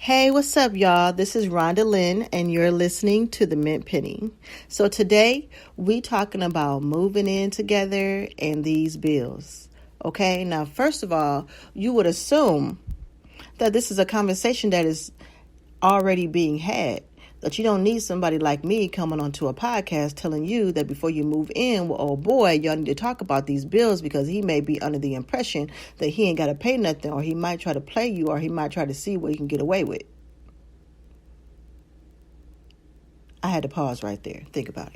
Hey, what's up, y'all? This is Rhonda Lynn, and you're listening to The Mint Penny. So today, we talking about moving in together and these bills. Okay, now, first of all, you would assume that this is a conversation that is already being had, that you don't need somebody like me coming onto a podcast telling you that before you move in, well, oh boy, y'all need to talk about these bills because he may be under the impression that he ain't got to pay nothing, or he might try to play you, or he might try to see what he can get away with. I had to pause right there. Think about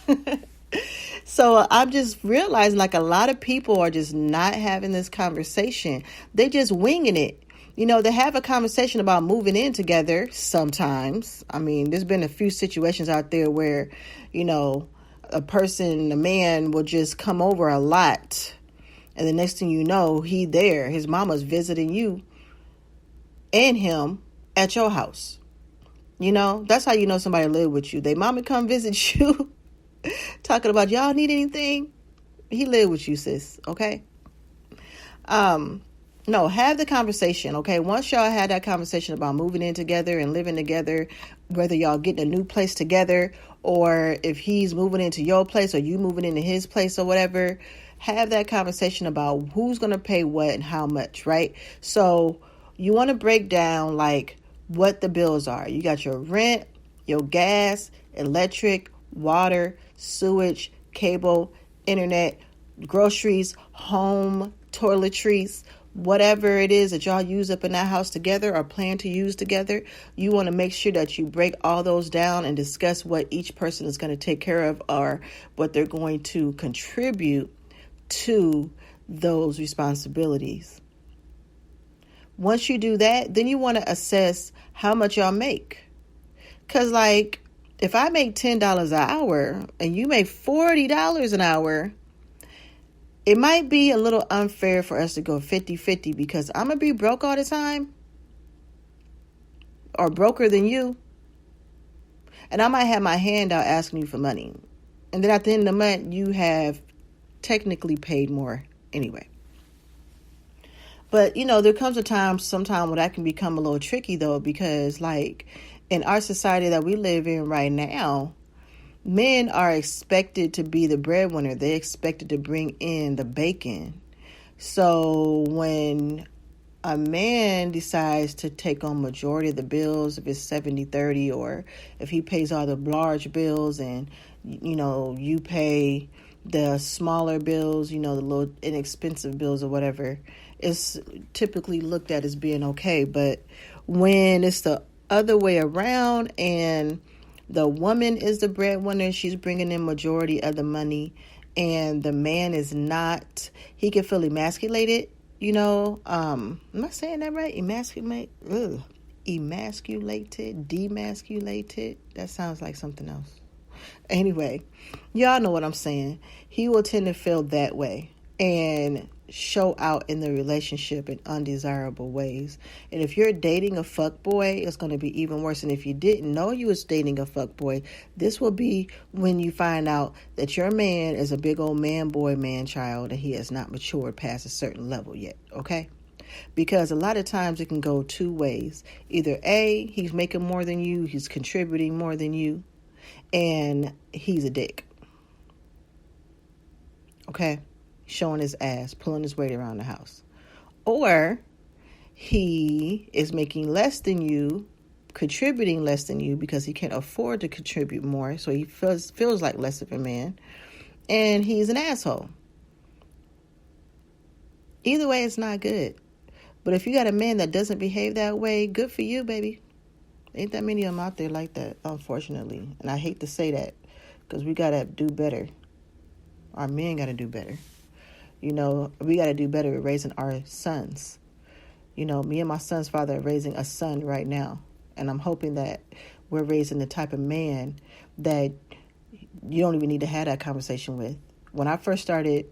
it. So I'm just realizing like a lot of people are just not having this conversation. They just winging it. They have a conversation about moving in together sometimes. I mean, there's been a few situations out there where, a man will just come over a lot. And the next thing you know, his mama's visiting you and him at your house. That's how you know somebody live with you. They mama come visit you talking about y'all need anything. He live with you, sis. Okay. No, have the conversation, okay? Once y'all had that conversation about moving in together and living together, whether y'all getting a new place together or if he's moving into your place or you moving into his place or whatever, have that conversation about who's going to pay what and how much, right? So you want to break down like what the bills are. You got your rent, your gas, electric, water, sewage, cable, internet, groceries, home, toiletries, whatever it is that y'all use up in that house together or plan to use together. You want to make sure that you break all those down and discuss what each person is going to take care of or what they're going to contribute to those responsibilities. Once you do that, then you want to assess how much y'all make. Because like, if I make $10 an hour and you make $40 an hour, it might be a little unfair for us to go 50-50 because I'm going to be broke all the time or broker than you. And I might have my hand out asking you for money. And then at the end of the month, you have technically paid more anyway. But, there comes a time sometime when that can become a little tricky, though, because like in our society that we live in right now, men are expected to be the breadwinner. They're expected to bring in the bacon. So when a man decides to take on majority of the bills, if it's 70-30, or if he pays all the large bills and, you pay the smaller bills, the little inexpensive bills or whatever, it's typically looked at as being okay. But when it's the other way around and the woman is the breadwinner, she's bringing in majority of the money, and the man is not, he can feel emasculated, am I saying that right? Emasculated, demasculated. That sounds like something else. Anyway, y'all know what I'm saying. He will tend to feel that way and show out in the relationship in undesirable ways. And if you're dating a fuck boy, it's going to be even worse. And if you didn't know you was dating a fuck boy, this will be when you find out that your man is a big old man boy man child and he has not matured past a certain level yet. Okay? Because a lot of times it can go two ways. Either A, he's making more than you, he's contributing more than you, and he's a dick. Okay? Showing his ass, pulling his weight around the house. Or he is making less than you, contributing less than you because he can't afford to contribute more, so he feels like less of a man, and he's an asshole. Either way, it's not good. But if you got a man that doesn't behave that way, good for you, baby. Ain't that many of them out there like that, unfortunately. And I hate to say that because we got to do better. Our men got to do better. We got to do better at raising our sons. Me and my son's father are raising a son right now. And I'm hoping that we're raising the type of man that you don't even need to have that conversation with. When I first started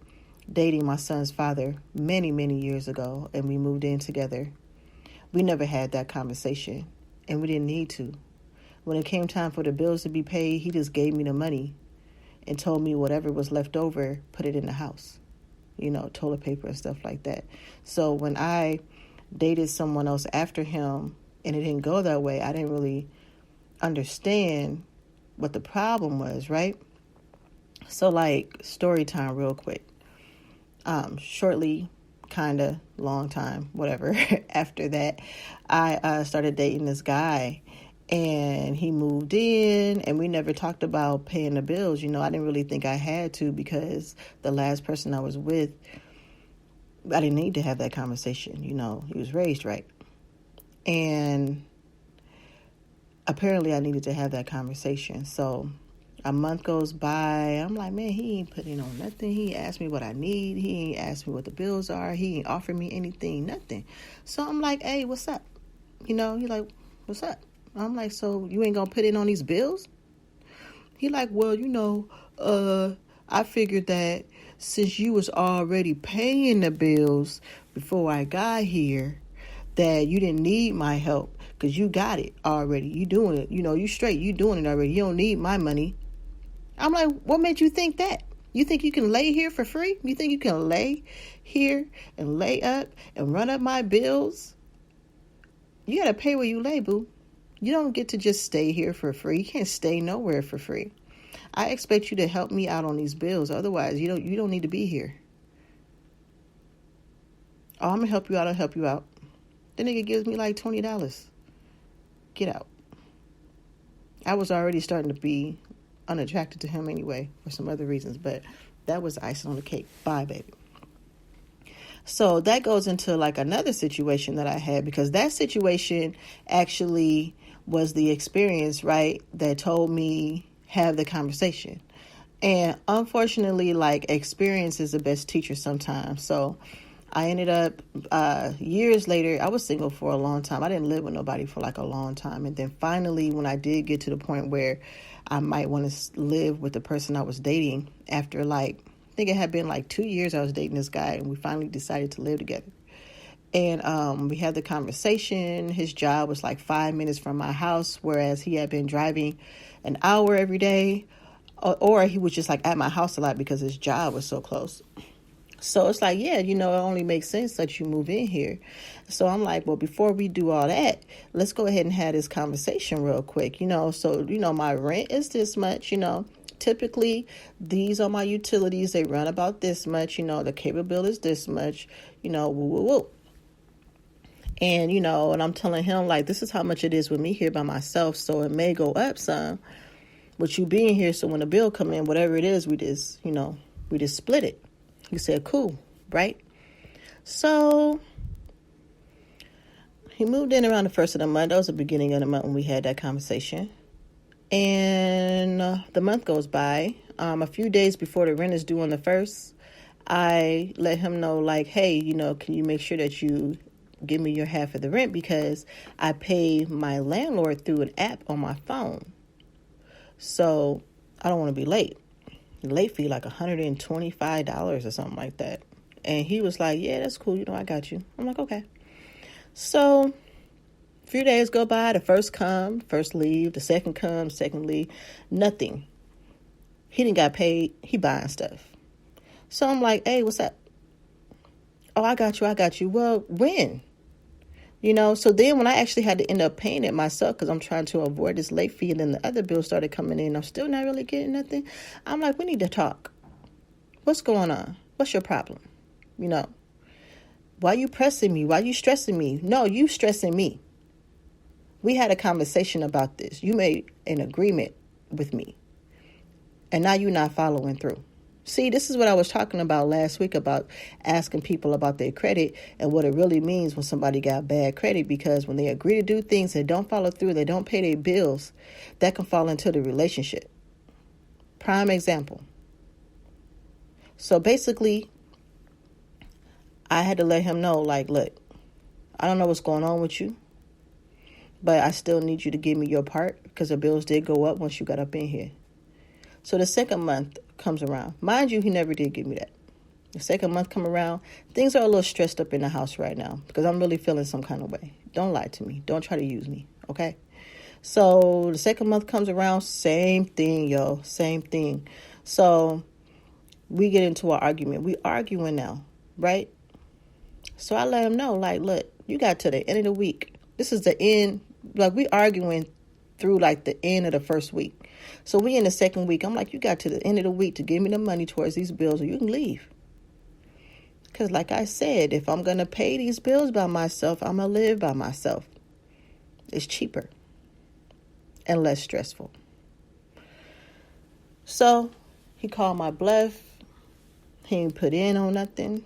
dating my son's father many, many years ago, and we moved in together, we never had that conversation. And we didn't need to. When it came time for the bills to be paid, he just gave me the money and told me whatever was left over, put it in the house. Toilet paper and stuff like that. So when I dated someone else after him, and it didn't go that way, I didn't really understand what the problem was, right? So, like, story time real quick. Shortly, kind of, long time, whatever, after that, I started dating this guy, and he moved in, and we never talked about paying the bills. You know, I didn't really think I had to, because the last person I was with, I didn't need to have that conversation. You know, he was raised right. And apparently I needed to have that conversation. So a month goes by. I'm like, man, he ain't putting on nothing. He ain't asked me what I need. He ain't asked me what the bills are. He ain't offered me anything, nothing. So I'm like, hey, what's up? You know, he like, what's up? I'm like, so you ain't gonna put in on these bills? He like, well, you know, I figured that since you was already paying the bills before I got here, that you didn't need my help because you got it already. You doing it. You know, you straight. You doing it already. You don't need my money. I'm like, what made you think that? You think you can lay here for free? You think you can lay here and lay up and run up my bills? You got to pay where you lay, boo. You don't get to just stay here for free. You can't stay nowhere for free. I expect you to help me out on these bills. Otherwise, you don't need to be here. Oh, I'm going to help you out. I'll help you out. The nigga gives me like $20. Get out. I was already starting to be unattracted to him anyway for some other reasons, but that was icing on the cake. Bye, baby. So that goes into like another situation that I had, because that situation actually was the experience, right, that told me have the conversation. And unfortunately, like, experience is the best teacher sometimes. So I ended up, years later, I was single for a long time. I didn't live with nobody for like a long time. And then finally, when I did get to the point where I might want to live with the person I was dating, after like, I think it had been like 2 years I was dating this guy, and we finally decided to live together. And we had the conversation. His job was like 5 minutes from my house, whereas he had been driving an hour every day, or he was just like at my house a lot because his job was so close. So it's like, yeah, you know, it only makes sense that you move in here. So I'm like, well, before we do all that, let's go ahead and have this conversation real quick, you know. So, you know, my rent is this much, you know. Typically, these are my utilities. They run about this much, you know. The cable bill is this much, you know, woo, woo, woo. And, you know, and I'm telling him, like, this is how much it is with me here by myself. So it may go up some with you being here. So when the bill come in, whatever it is, we just split it. He said, cool, right? So he moved in around the first of the month. That was the beginning of the month when we had that conversation. And the month goes by. A few days before the rent is due on the 1st, I let him know, like, hey, you know, can you make sure that you give me your half of the rent, because I pay my landlord through an app on my phone. So I don't want to be late. The late fee like $125 or something like that. And he was like, yeah, that's cool. You know, I got you. I'm like, okay. So a few days go by. The first come, first leave. The second come, second leave. Nothing. He didn't got paid. He buying stuff. So I'm like, hey, what's up? Oh, I got you. Well, when? You know, so then when I actually had to end up paying it myself, because I'm trying to avoid this late fee, and then the other bills started coming in, I'm still not really getting nothing. I'm like, we need to talk. What's going on? What's your problem? You know, why you pressing me? Why you stressing me? No, you stressing me. We had a conversation about this. You made an agreement with me, and now you're not following through. See, this is what I was talking about last week, about asking people about their credit and what it really means when somebody got bad credit, because when they agree to do things, they don't follow through, they don't pay their bills, that can fall into the relationship. Prime example. So basically, I had to let him know, like, look, I don't know what's going on with you, but I still need you to give me your part, because the bills did go up once you got up in here. So the second month comes around. Mind you, he never did give me that. The second month come around, things are a little stressed up in the house right now, because I'm really feeling some kind of way. Don't lie to me. Don't try to use me, okay? So the second month comes around, same thing, yo, same thing. So we get into an argument. We arguing now, right? So I let him know, like, look, you got to the end of the week. This is the end. Like, we arguing through like the end of the first week. So we in the second week. I'm like, you got to the end of the week to give me the money towards these bills or you can leave. Because like I said, if I'm going to pay these bills by myself, I'm going to live by myself. It's cheaper and less stressful. So he called my bluff. He ain't put in on nothing.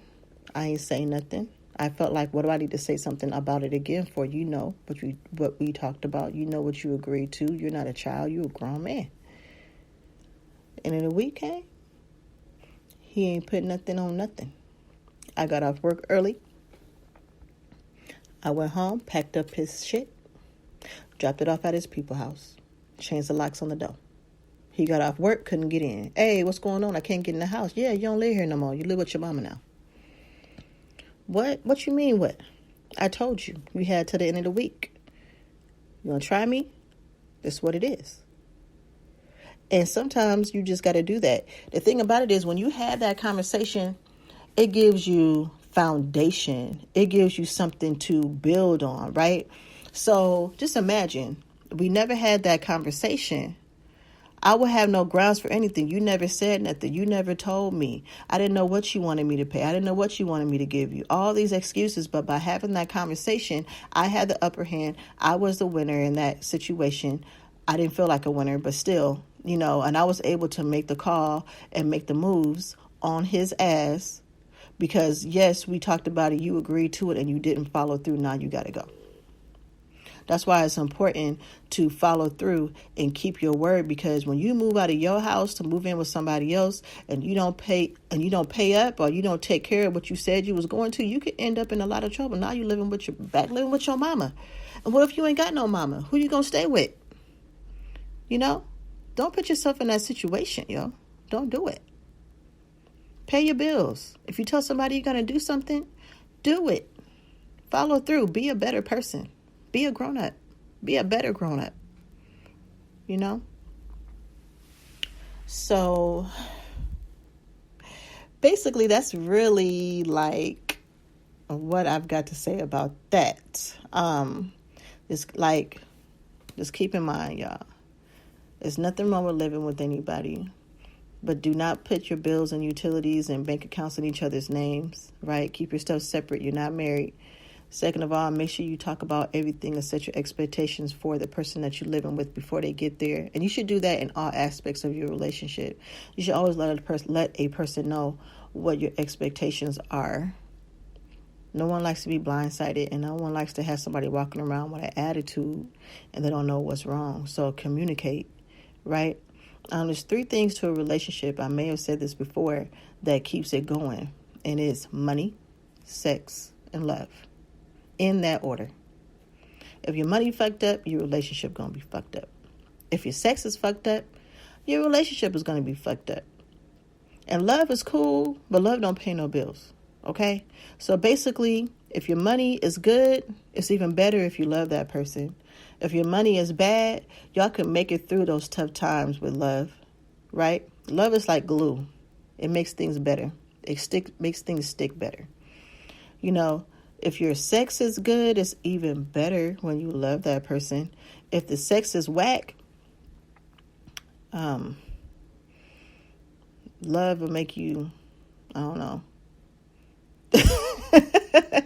I ain't say nothing. I felt like, what do I need to say something about it again for? You know what we talked about. You know what you agreed to. You're not a child. You're a grown man. And in the weekend, he ain't put nothing on nothing. I got off work early. I went home, packed up his shit, dropped it off at his people's house, changed the locks on the door. He got off work, couldn't get in. Hey, what's going on? I can't get in the house. Yeah, you don't live here no more. You live with your mama now. What? What you mean what? I told you. You had till the end of the week. You want to try me? That's what it is. And sometimes you just got to do that. The thing about it is when you have that conversation, it gives you foundation. It gives you something to build on, right? So just imagine we never had that conversation. I would have no grounds for anything. You never said nothing. You never told me. I didn't know what you wanted me to pay. I didn't know what you wanted me to give you. All these excuses, but by having that conversation, I had the upper hand. I was the winner in that situation. I didn't feel like a winner, but still, and I was able to make the call and make the moves on his ass because, yes, we talked about it. You agreed to it and you didn't follow through. Now you got to go. That's why it's important to follow through and keep your word, because when you move out of your house to move in with somebody else and you don't pay up or you don't take care of what you said you was going to, you could end up in a lot of trouble. Now you're living with your mama. And what if you ain't got no mama? Who you going to stay with? Don't put yourself in that situation, yo. Don't do it. Pay your bills. If you tell somebody you're going to do something, do it. Follow through. Be a better person. Be a grown-up. Be a better grown-up. So, basically, that's really, like, what I've got to say about that. Just keep in mind, y'all. There's nothing wrong with living with anybody. But do not put your bills and utilities and bank accounts in each other's names, right? Keep your stuff separate. You're not married. Second of all, make sure you talk about everything and set your expectations for the person that you're living with before they get there. And you should do that in all aspects of your relationship. You should always let a person know what your expectations are. No one likes to be blindsided, and no one likes to have somebody walking around with an attitude and they don't know what's wrong. So communicate, right? There's 3 things to a relationship. I may have said this before that keeps it going. And it's money, sex, and love. In that order. If your money fucked up, your relationship going to be fucked up. If your sex is fucked up, your relationship is going to be fucked up. And love is cool, but love don't pay no bills. Okay? So basically, if your money is good, it's even better if you love that person. If your money is bad, y'all can make it through those tough times with love. Right? Love is like glue. It makes things better. Makes things stick better. If your sex is good, it's even better when you love that person. If the sex is whack, love will make you, I don't know. I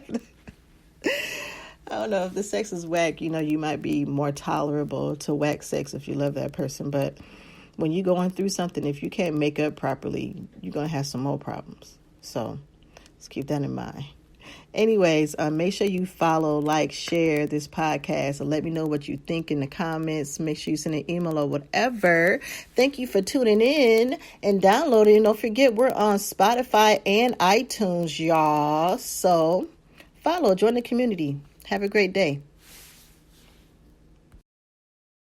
don't know if the sex is whack, you might be more tolerable to whack sex if you love that person. But when you're going through something, if you can't make up properly, you're going to have some more problems. So let's keep that in mind. Anyways, make sure you follow, like, share this podcast, and let me know what you think in the comments. Make sure you send an email or whatever. Thank you for tuning in and downloading. Don't forget, we're on Spotify and iTunes, y'all. So follow, join the community. Have a great day.